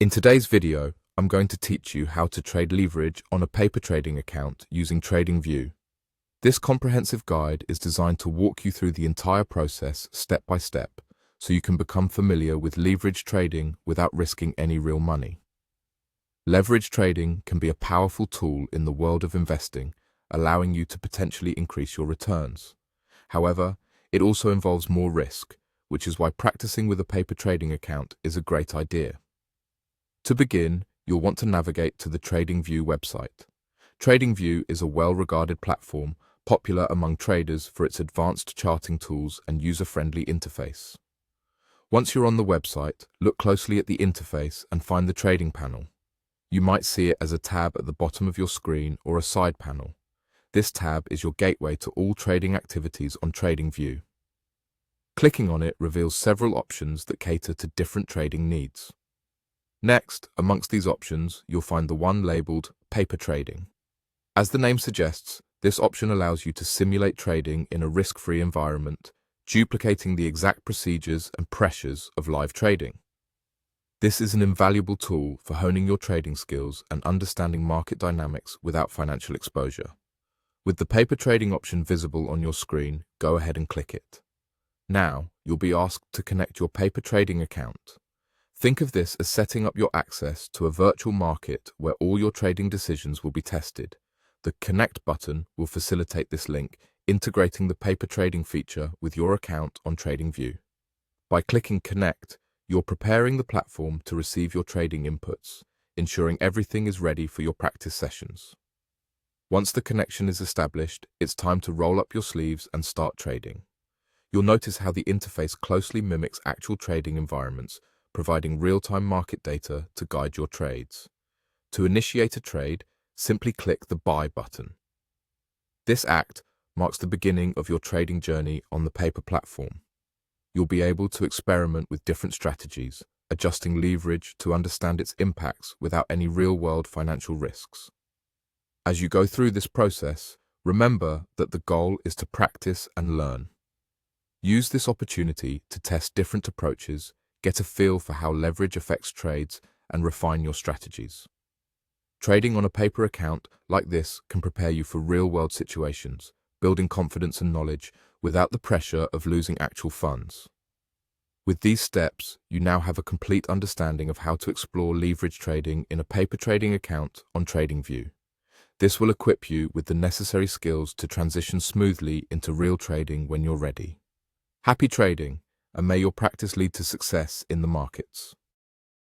In today's video, I'm going to teach you how to trade leverage on a paper trading account using Tradingview. This comprehensive guide is designed to walk you through the entire process step by step, so you can become familiar with leverage trading without risking any real money. Leverage trading can be a powerful tool in the world of investing, allowing you to potentially increase your returns. However, it also involves more risk, which is why practicing with a paper trading account is a great idea. To begin, you'll want to navigate to the Tradingview website. Tradingview is a well-regarded platform, popular among traders for its advanced charting tools and user-friendly interface. Once you're on the website, look closely at the interface and find the trading panel. You might see it as a tab at the bottom of your screen or a side panel. This tab is your gateway to all trading activities on Tradingview. Clicking on it reveals several options that cater to different trading needs. Next, amongst these options, you'll find the one labeled Paper Trading. As the name suggests, this option allows you to simulate trading in a risk-free environment, duplicating the exact procedures and pressures of live trading. This is an invaluable tool for honing your trading skills and understanding market dynamics without financial exposure. With the paper trading option visible on your screen, go ahead and click it. Now, you'll be asked to connect your paper trading account. Think of this as setting up your access to a virtual market where all your trading decisions will be tested. The Connect button will facilitate this link, integrating the paper trading feature with your account on Tradingview. By clicking Connect, you're preparing the platform to receive your trading inputs, ensuring everything is ready for your practice sessions. Once the connection is established, it's time to roll up your sleeves and start trading. You'll notice how the interface closely mimics actual trading environments, providing real-time market data to guide your trades. To initiate a trade, simply click the Buy button. This act marks the beginning of your trading journey on the paper platform. You'll be able to experiment with different strategies, adjusting leverage to understand its impacts without any real-world financial risks. As you go through this process, remember that the goal is to practice and learn. Use this opportunity to test different approaches, get a feel for how leverage affects trades, and refine your strategies. Trading on a paper account like this can prepare you for real-world situations, building confidence and knowledge without the pressure of losing actual funds. With these steps, you now have a complete understanding of how to explore leverage trading in a paper trading account on Tradingview. This will equip you with the necessary skills to transition smoothly into real trading when you're ready. Happy trading, and may your practice lead to success in the markets.